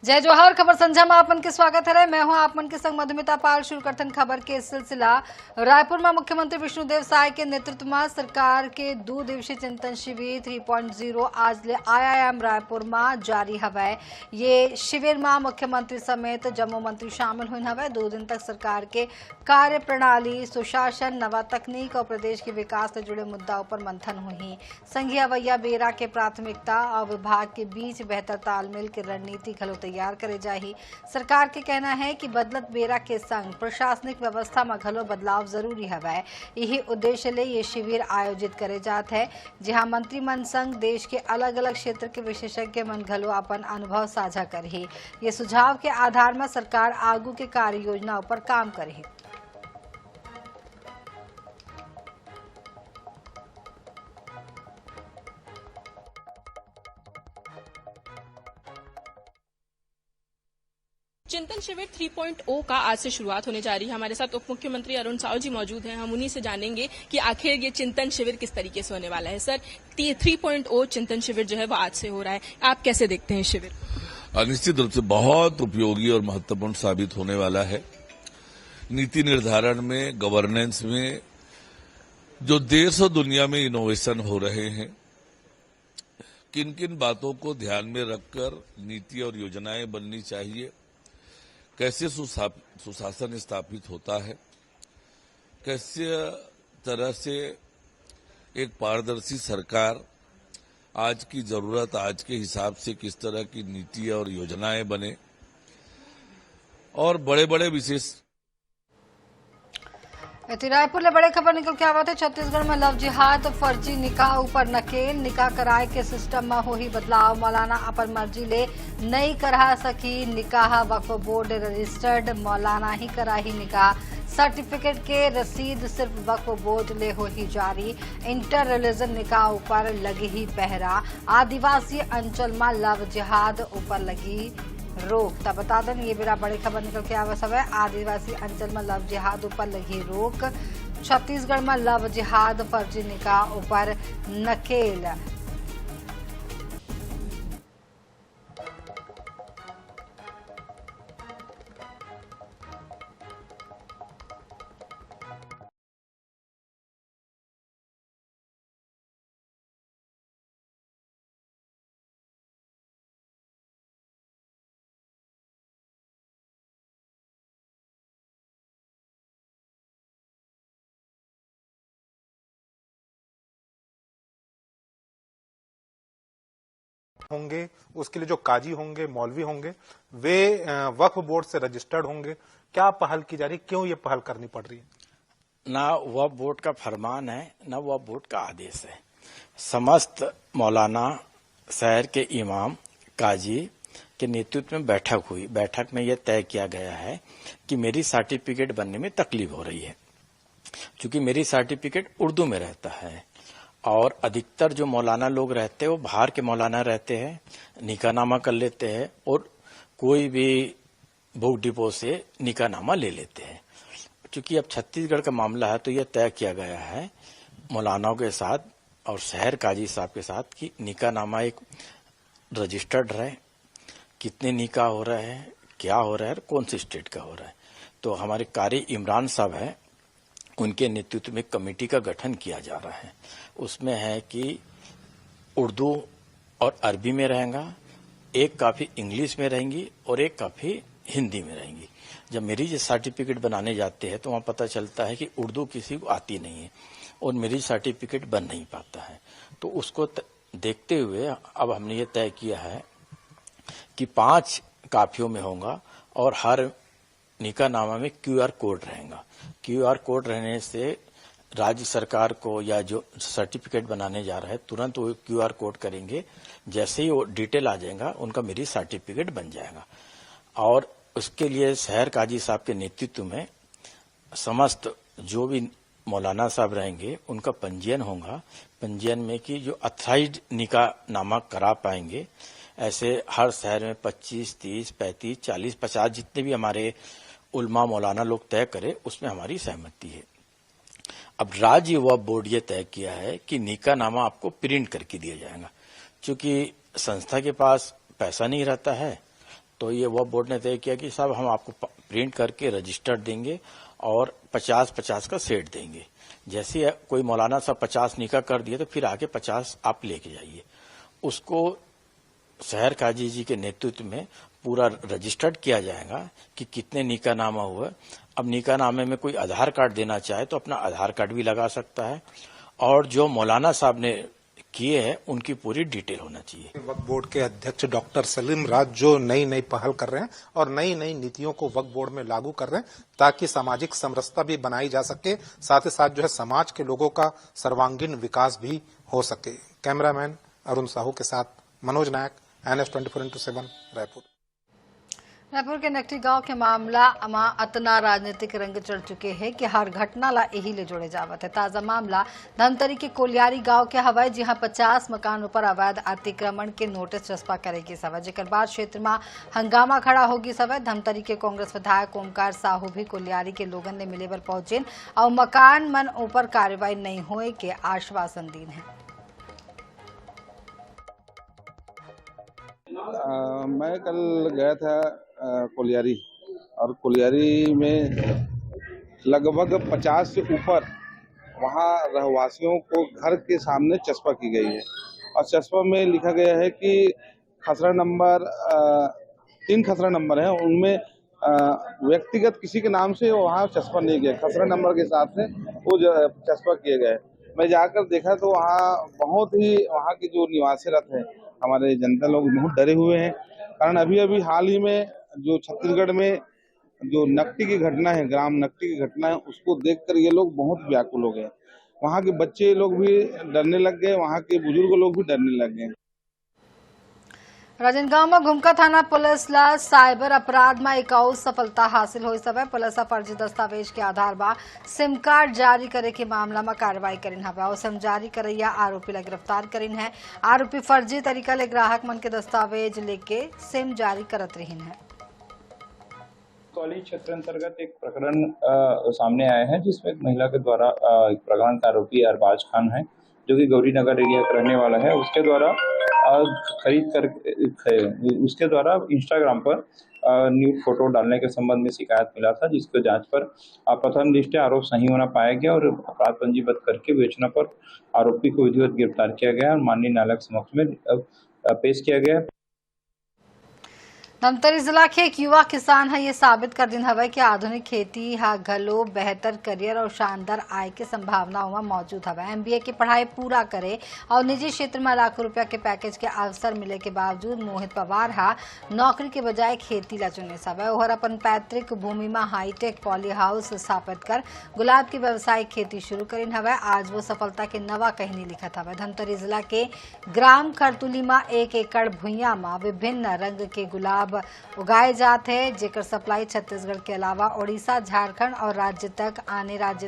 जय जोहर। खबर संझा में आपन के स्वागत है। मैं हूं आपन के संग मधुमिता पाल। शुरू करथन खबर के सिलसिला। रायपुर में मुख्यमंत्री विष्णुदेव साय के नेतृत्व में सरकार के 2 दिवसीय चिंतन शिविर 3.0 आज ले IIM रायपुर में जारी हवै। ये शिविर में मुख्यमंत्री समेत जम्मू मंत्री शामिल हुए हवै। 2 दिन तक सरकार के कार्य प्रणाली, सुशासन, नवा तकनीक और प्रदेश के विकास से जुड़े मुद्दाओं पर मंथन हुई। संघीय अवैया बेरा के प्राथमिकता और विभाग के बीच बेहतर तालमेल की रणनीति घलो तैयार करे जाही। सरकार के कहना है कि बदलत बेरा के संग प्रशासनिक व्यवस्था में घलो बदलाव जरूरी हवै। यही उद्देश्य ले ये शिविर आयोजित करे जात है, जहां मंत्रिमंडल संग देश के अलग अलग क्षेत्र के विशेषज्ञ मन घलो अपन अनुभव साझा करही। ये सुझाव के आधार में सरकार आगू के कार्य योजना पर काम करही। चिंतन शिविर 3.0 का आज से शुरुआत होने जा रही है। हमारे साथ उप मुख्यमंत्री अरुण साव जी मौजूद हैं। हम उन्हीं से जानेंगे कि आखिर ये चिंतन शिविर किस तरीके से होने वाला है। सर, 3.0 चिंतन शिविर जो है वो आज से हो रहा है, आप कैसे देखते हैं शिविर? निश्चित रूप से बहुत उपयोगी और महत्वपूर्ण साबित होने वाला है। नीति निर्धारण में, गवर्नेंस में जो देश और दुनिया में इनोवेशन हो रहे हैं, किन किन बातों को ध्यान में रखकर नीति और योजनाएं बननी चाहिए, कैसे सुशासन स्थापित होता है, कैसे तरह से एक पारदर्शी सरकार आज की जरूरत, आज के हिसाब से किस तरह की नीति और योजनाएं बने, और बड़े बड़े विशेष। रायपुर ले बड़े खबर निकल के आवत है। छत्तीसगढ़ में लव जिहाद, फर्जी निकाह ऊपर नकेल। निकाह कराए के सिस्टम में हो ही बदलाव। मौलाना अपन मर्जी ले नहीं करा सकी निकाह। वक्फ बोर्ड रजिस्टर्ड मौलाना ही करा ही निकाह। सर्टिफिकेट के रसीद सिर्फ वक्फ बोर्ड ले हो ही जारी। इंटर रिलीजन निकाह ऊपर लगी ही पहरा। आदिवासी अंचल में लव जिहाद ऊपर लगी रोक। तब बता दें ये बेरा बड़ी खबर निकल के आवा सब है। आदिवासी अंचल में लव जिहाद ऊपर लगी रोक। छत्तीसगढ़ में लव जिहाद, फर्जी निकाह ऊपर नकेल। होंगे, उसके लिए जो काजी होंगे, मौलवी होंगे, वे वक्फ बोर्ड से रजिस्टर्ड होंगे। क्या पहल की जा रही, क्यों ये पहल करनी पड़ रही है? ना वक्फ बोर्ड का फरमान है, ना वक्फ बोर्ड का आदेश है। समस्त मौलाना शहर के इमाम, काजी के नेतृत्व में बैठक हुई। बैठक में यह तय किया गया है कि मेरी सर्टिफिकेट बनने में तकलीफ हो रही है, क्योंकि मेरी सर्टिफिकेट उर्दू में रहता है और अधिकतर जो मौलाना लोग रहते हैं वो बाहर के मौलाना रहते हैं, निकाहनामा कर लेते हैं और कोई भी बुक डिपो से निकाहनामा ले लेते हैं। क्योंकि अब छत्तीसगढ़ का मामला है तो यह तय किया गया है मौलानाओं के साथ और शहर काजी साहब के साथ कि निकाहनामा एक रजिस्टर्ड रहे, कितने निकाह हो रहे हैं, क्या हो रहा है, कौन सी स्टेट का हो रहा है। तो हमारे कारी इमरान साहब हैं, उनके नेतृत्व में कमेटी का गठन किया जा रहा है। उसमें है कि उर्दू और अरबी में रहेगा, एक काफी इंग्लिश में रहेंगी और एक काफी हिंदी में रहेंगी। जब मैरिज सर्टिफिकेट बनाने जाते हैं तो वहां पता चलता है कि उर्दू किसी को आती नहीं है और मैरिज सर्टिफिकेट बन नहीं पाता है। तो उसको देखते हुए अब हमने ये तय किया है कि 5 काफियों में होगा और हर निकाहनामा में QR कोड रहेगा। QR कोड रहने से राज्य सरकार को या जो सर्टिफिकेट बनाने जा रहा है तुरंत वो QR कोड करेंगे, जैसे ही वो डिटेल आ जाएगा उनका मेरी सर्टिफिकेट बन जाएगा। और उसके लिए शहर काजी साहब के नेतृत्व में समस्त जो भी मौलाना साहब रहेंगे उनका पंजीयन होगा। पंजीयन में कि जो अथराइज्ड निकाहनामा करा पाएंगे, ऐसे हर शहर में 25, 30, 35, 40, 50 जितने भी हमारे उलमा मौलाना लोग तय करे, उसमें हमारी सहमति है। अब राज्य वक्फ बोर्ड ये तय किया है कि निकाहनामा आपको प्रिंट करके दिया जाएगा, क्योंकि संस्था के पास पैसा नहीं रहता है तो ये वक्फ बोर्ड ने तय किया कि साहब हम आपको प्रिंट करके रजिस्टर्ड देंगे और 50-50 का सेट देंगे। जैसे कोई मौलाना साहब 50 निकाह कर दिए तो फिर आगे 50 आप लेके जाइए। उसको शहर काजी जी के नेतृत्व में पूरा रजिस्टर्ड किया जाएगा कि कितने निकाहनामा हुए। अब निकाहनामे में कोई आधार कार्ड देना चाहे तो अपना आधार कार्ड भी लगा सकता है और जो मौलाना साहब ने किए हैं उनकी पूरी डिटेल होना चाहिए। वक्फ बोर्ड के अध्यक्ष डॉक्टर सलीम राज जो नई नई पहल कर रहे हैं और नई नई नीतियों को वक्फ बोर्ड में लागू कर रहे हैं ताकि सामाजिक समरसता भी बनाई जा सके, साथ ही साथ जो है समाज के लोगों का सर्वांगीण विकास भी हो सके। कैमरामैन अरुण साहू के साथ मनोज नायक, NS 24x7 रायपुर। रायपुर के नकटी गांव के मामला अमा अतना राजनीतिक रंग चढ़ चुके हैं कि हर घटना ला यही ले जोड़े जावत है। ताजा मामला धमतरी के कोलियारी गांव के हवाई, जहां 50 मकानों पर अवैध अतिक्रमण के नोटिस चस्पा करेगी सवय, जेकर बाद क्षेत्र में हंगामा खड़ा होगी सवय। धमतरी के कांग्रेस विधायक ओमकार साहू भी कोलियारी के लोगन ने मिले बर पहुंचे और मकान मन ऊपर कार्रवाई नहीं होए के आश्वासन दीन है। मैं कल गया था कोलियारी, और कोलियारी में लगभग 50 से ऊपर वहाँ रहवासियों को घर के सामने चस्पा की गई है और चस्पा में लिखा गया है कि खसरा नंबर 3 खसरा नंबर है, उनमें व्यक्तिगत किसी के नाम से वहाँ चस्पा नहीं गया, खसरा नंबर के साथ से वो चस्पा किए गए। मैं जाकर देखा तो वहाँ बहुत ही वहाँ के जो निवासीरत है हमारे जनता लोग बहुत डरे हुए हैं, कारण अभी हाल ही में जो छत्तीसगढ़ में जो नकटी की घटना है, ग्राम नकटी की घटना है, उसको देखकर ये लोग बहुत व्याकुल हो गए। वहाँ के बच्चे लोग भी डरने लग गए, वहाँ के बुजुर्ग लोग भी डरने लग गए। राजनांदगांव में घुमका थाना पुलिस ला साइबर अपराध में एक और सफलता हासिल हुई सवय। पुलिस फर्जी दस्तावेज के आधार पर सिम कार्ड जारी करे के मामला में कार्रवाई करिन हवे और सिम जारी करैया आरोपी ला गिरफ्तार करिन है। आरोपी फर्जी तरीका ले ग्राहक मन के दस्तावेज लेके सिम जारी करत रहिन है। कॉलेज क्षेत्र अंतर्गत एक प्रकरण सामने आया है जिसमें एक महिला के द्वारा एक प्रकरण का आरोपी अरबाज खान है जो कि गौरी नगर एरिया का रहने वाला है। उसके द्वारा खरीद कर उसके द्वारा इंस्टाग्राम पर न्यूड फोटो डालने के संबंध में शिकायत मिला था, जिसको जांच पर प्रथम दृष्टया आरोप सही होना पाया गया और अपराध पंजीबद्ध करके बेचने पर आरोपी को विधिवत गिरफ्तार किया गया और माननीय न्यायालय के समक्ष में पेश किया गया। धमतरी जिला के एक युवा किसान है ये साबित कर दिन हवे कि आधुनिक खेती हा घलो बेहतर करियर और शानदार आय के संभावनाओं में मौजूद हवे। MBA की पढ़ाई पूरा करे और निजी क्षेत्र में लाखों रुपया के पैकेज के अवसर मिले के बावजूद मोहित पवार हा नौकरी के बजाय खेती ला चुने हवे और अपन पैतृक भूमि में हाईटेक पॉली हाउस स्थापित कर गुलाब की व्यावसायिक खेती शुरू करिन हवे। आज वो सफलता के नवा कहानी लिखत हवे। धमतरी जिला के ग्राम खरतुली में 1 एकड़ भुइयां में विभिन्न रंग के गुलाब उगाए जाते हैं, जेकर सप्लाई छत्तीसगढ़ के अलावा ओडिशा, झारखंड और राज्य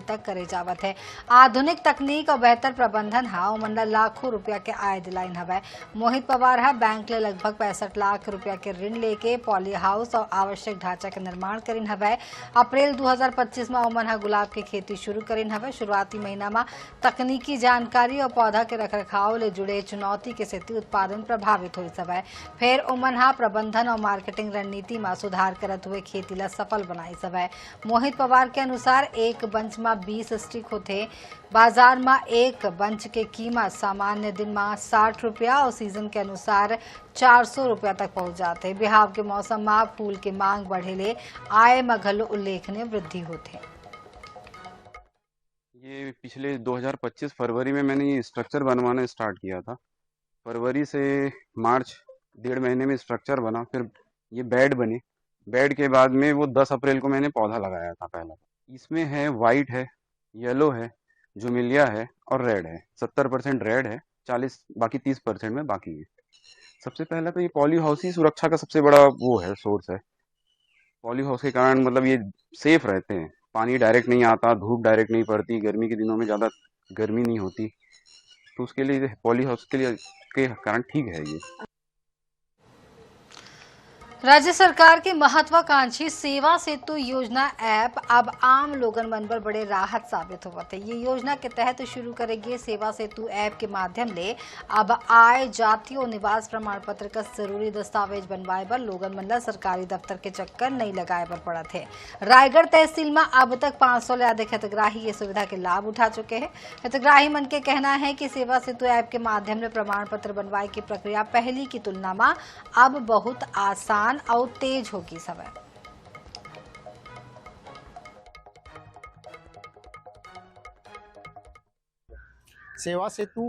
तक करे जावत है। आधुनिक तकनीक और बेहतर प्रबंधन हा मंडल लाखों रुपया के आय दिलाइन हवे। मोहित पवार हा बैंक ले लगभग 65 लाख रुपया के ऋण लेके पॉली हाउस और आवश्यक ढांचा के निर्माण करिन हवे। अप्रैल 2025 में ओमन हा गुलाब की खेती शुरू करिन हवे। शुरुआती महीना में तकनीकी जानकारी और पौधा के रखरखाव ले जुड़े चुनौती के सेती उत्पादन प्रभावित हुई हवे। फिर ओमन हा प्रबंधन और मार्केटिंग रणनीति में सुधार करते हुए खेती ला सफल बनाई सवै। मोहित पवार के अनुसार एक बंच में 20 स्टिक होते। बाजार में एक बंच के कीमत सामान्य दिन में 60 रुपया और सीजन के अनुसार 400 रुपया तक पहुंच जाते। बिहाव के मौसम में फूल की मांग बढ़ेले आय में घलो उल्लेखनीय वृद्धि होते। ये पिछले 2025 फरवरी में मैंने ये स्ट्रक्चर बनवाना स्टार्ट किया था। फरवरी से मार्च 1.5 महीने में स्ट्रक्चर बना, फिर ये बेड बने। बेड के बाद में वो 10 अप्रैल को मैंने पौधा लगाया था पहला। इसमें है वाइट है, येलो है, जुमिलिया है और रेड है। 70% रेड है, 40 बाकी 30% में बाकी है। सबसे पहला तो ये पॉली हाउस ही सुरक्षा का सबसे बड़ा वो है, सोर्स है। पॉली हाउस के कारण मतलब ये सेफ रहते हैं, पानी डायरेक्ट नहीं आता, धूप डायरेक्ट नहीं पड़ती, गर्मी के दिनों में ज़्यादा गर्मी नहीं होती, तो उसके लिए पॉली हाउस के कारण ठीक है ये। राज्य सरकार की महत्वाकांक्षी सेवा सेतु योजना ऐप अब आम लोगन मन पर बड़े राहत साबित होवत है। ये योजना के तहत शुरू करेगी सेवा सेतु ऐप के माध्यम ले अब आय, जाति और निवास प्रमाण पत्र का जरूरी दस्तावेज बनवाए बर लोगन मन ला सरकारी दफ्तर के चक्कर नहीं लगाए बर पड़त है। रायगढ़ तहसील में अब तक 500 ले अधिक हितग्राही ये सुविधा के लाभ उठा चुके हैं। हितग्राही मन के कहना है कि सेवा सेतु ऐप के माध्यम ले प्रमाण पत्र बनवाए की प्रक्रिया पहली की तुलना में अब बहुत आसान और तेज होगी समय। सेवा सेतु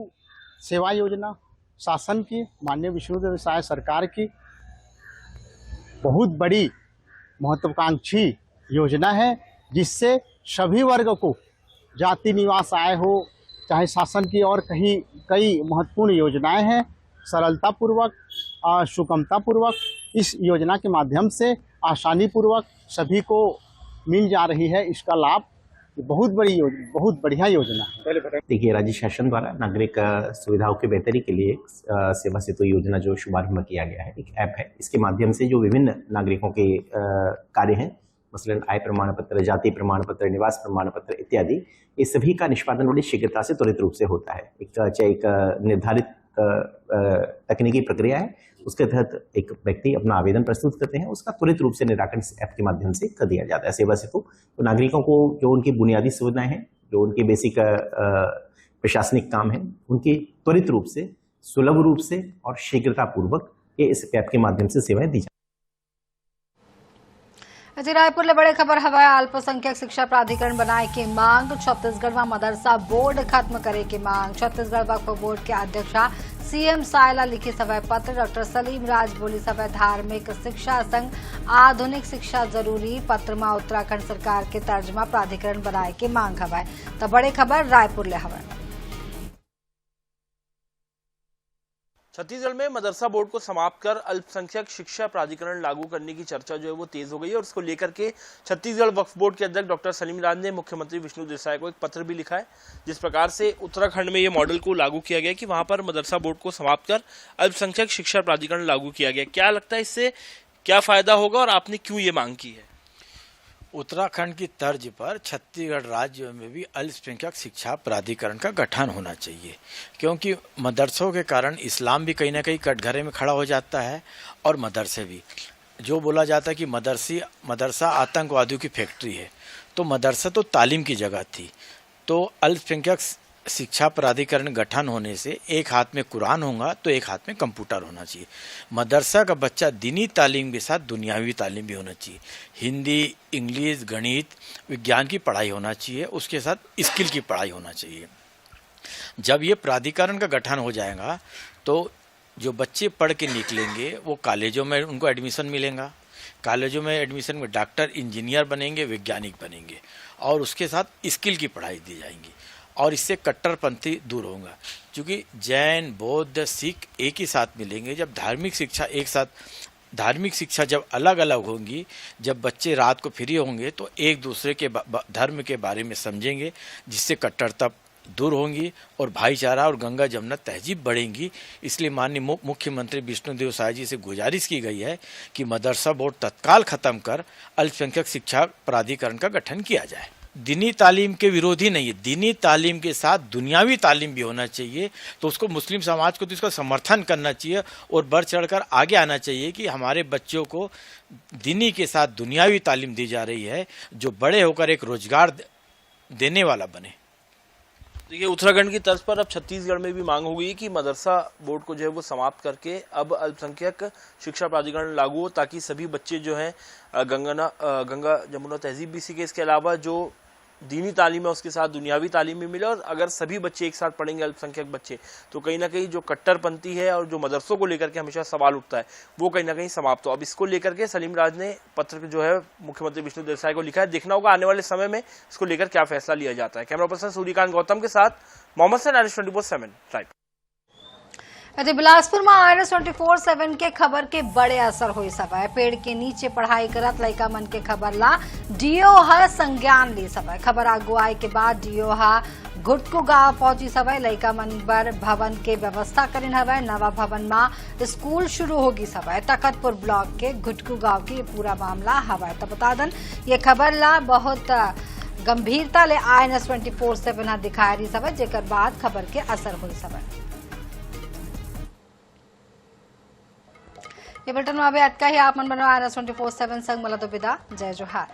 सेवा योजना शासन की माननीय विष्णुदेव साय सरकार की बहुत बड़ी महत्वाकांक्षी योजना है, जिससे सभी वर्ग को जाति, निवास, आय हो चाहे शासन की और कई महत्वपूर्ण योजनाएं हैं, सरलता पूर्वक सुगमता पूर्वक इस योजना के माध्यम से आसानी पूर्वक सभी को मिल जा रही है। इसका लाभ बहुत बढ़िया योजना है। देखिए, राज्य शासन द्वारा नागरिक सुविधाओं की बेहतरी के लिए सेवा सेतु योजना जो शुभारंभ किया गया है, एक ऐप है। इसके माध्यम से जो विभिन्न नागरिकों के कार्य हैं, मसलन आय प्रमाण पत्र, जाति प्रमाण पत्र, निवास प्रमाण पत्र इत्यादि, ये सभी का निष्पादन बड़ी शीघ्रता से त्वरित रूप से होता है। एक निर्धारित तकनीकी प्रक्रिया है, उसके तहत एक व्यक्ति अपना आवेदन प्रस्तुत करते हैं, उसका त्वरित रूप से निराकरण इस ऐप के माध्यम से कर दिया जाता है। सेवा सेतु तो नागरिकों को जो उनकी बुनियादी सुविधाएं हैं, जो उनके बेसिक प्रशासनिक काम है, उनकी त्वरित रूप से, सुलभ रूप से और शीघ्रता पूर्वक ये इस ऐप के माध्यम से सेवाएं दी जाती हैं। रायपुर ले बड़े खबर हवा अल्पसंख्यक शिक्षा प्राधिकरण बनाए की मांग। छत्तीसगढ़ में मदरसा बोर्ड खत्म करे की मांग। छत्तीसगढ़ वक्फ बोर्ड के अध्यक्षा सीएम सायला लिखी सभा पत्र। डॉक्टर सलीम राज बोली सभा धार्मिक शिक्षा संग आधुनिक शिक्षा जरूरी। पत्र में उत्तराखंड सरकार के तर्जमा प्राधिकरण बनाए की मांग हवा। तो बड़े खबर रायपुर ले हवा। छत्तीसगढ़ में मदरसा बोर्ड को समाप्त कर अल्पसंख्यक शिक्षा प्राधिकरण लागू करने की चर्चा जो है वो तेज हो गई है और इसको लेकर के छत्तीसगढ़ वक्फ बोर्ड के अध्यक्ष डॉक्टर सलीम राज ने मुख्यमंत्री विष्णुदेव साय को एक पत्र भी लिखा है, जिस प्रकार से उत्तराखंड में ये मॉडल को लागू किया गया कि वहां पर मदरसा बोर्ड को समाप्त कर अल्पसंख्यक शिक्षा प्राधिकरण लागू किया गया। क्या लगता है इससे क्या फायदा होगा और आपने क्यों ये मांग की है? उत्तराखंड की तर्ज पर छत्तीसगढ़ राज्य में भी अल्पसंख्यक शिक्षा प्राधिकरण का गठन होना चाहिए, क्योंकि मदरसों के कारण इस्लाम भी कहीं ना कहीं कटघरे में खड़ा हो जाता है और मदरसे भी। जो बोला जाता है कि मदरसा आतंकवादियों की फैक्ट्री है, तो मदरसा तो तालीम की जगह थी। तो अल्पसंख्यक शिक्षा प्राधिकरण गठन होने से एक हाथ में कुरान होगा तो एक हाथ में कंप्यूटर होना चाहिए। मदरसा का बच्चा दीनी तालीम के साथ दुनियावी तालीम भी होना चाहिए। हिंदी, इंग्लिश, गणित, विज्ञान की पढ़ाई होना चाहिए, उसके साथ स्किल की पढ़ाई होना चाहिए। जब ये प्राधिकरण का गठन हो जाएगा तो जो बच्चे पढ़ के निकलेंगे वो कॉलेजों में उनको एडमिशन मिलेगा। कॉलेजों में एडमिशन में डॉक्टर, इंजीनियर बनेंगे, वैज्ञानिक बनेंगे और उसके साथ स्किल की पढ़ाई दी जाएंगी और इससे कट्टरपंथी दूर होगा। क्योंकि जैन, बौद्ध, सिख एक ही साथ मिलेंगे। जब धार्मिक शिक्षा जब अलग अलग होंगी, जब बच्चे रात को फ्री होंगे तो एक दूसरे के धर्म के बारे में समझेंगे, जिससे कट्टरता दूर होंगी और भाईचारा और गंगा जमुना तहजीब बढ़ेंगी। इसलिए माननीय मुख्यमंत्री विष्णुदेव साय जी से गुजारिश की गई है कि मदरसा बोर्ड तत्काल खत्म कर अल्पसंख्यक शिक्षा प्राधिकरण का गठन किया जाए। दीनी तालीम के विरोधी नहीं है, दीनी तालीम के साथ दुनियावी तालीम भी होना चाहिए। तो उसको मुस्लिम समाज को तो इसका समर्थन करना चाहिए और बढ़ चढ़कर आगे आना चाहिए कि हमारे बच्चों को दीनी के साथ दुनियावी तालीम दी जा रही है, जो बड़े होकर एक रोजगार देने वाला बने। देखिए, उत्तराखंड की तर्ज पर अब छत्तीसगढ़ में भी मांग हो गई कि मदरसा बोर्ड को जो है वो समाप्त करके अब अल्पसंख्यक शिक्षा प्राधिकरण लागू हो, ताकि सभी बच्चे जो हैं गंगा जमुना तहजीब भी सीखे। इसके अलावा जो दीनी तालीम है उसके साथ दुनियावी तालीम भी मिले और अगर सभी बच्चे एक साथ पढ़ेंगे, अल्पसंख्यक बच्चे, तो कहीं ना कहीं जो कट्टरपंथी है और जो मदरसों को लेकर के हमेशा सवाल उठता है वो कहीं ना कहीं समाप्त हो। अब इसको लेकर के सलीम राज ने पत्र जो है मुख्यमंत्री विष्णुदेव साय को लिखा है। देखना होगा आने वाले समय में इसको लेकर क्या फैसला लिया जाता है। कैमरा पर्सन सूर्यकांत गौतम के साथ मोहम्मद सैन, 24/7 राइट। अरे बिलासपुर में INS 24/7 के खबर के बड़े असर हुई समय पेड़ के नीचे पढ़ाई करत लड़का मन के खबर ला डीओ हा संज्ञान ली समय खबर आगू आए के बाद डीओ हा घुटकू गांव पहुंची समय लड़का मन बर भवन के व्यवस्था करिन हवै नवा भवन में स्कूल शुरू होगी समय तखतपुर ब्लॉक के घुटकू गांव की पूरा मामला हवै तो बता दन ये खबर ला बहुत गंभीरता ले INS 24/7 दिखाई रही समय जेकर बाद खबर के असर हुई समय ये बुलेटिन में अभी अटका ही आप मन बनो INS 24/7 संग मला तो विदा जय जोहार।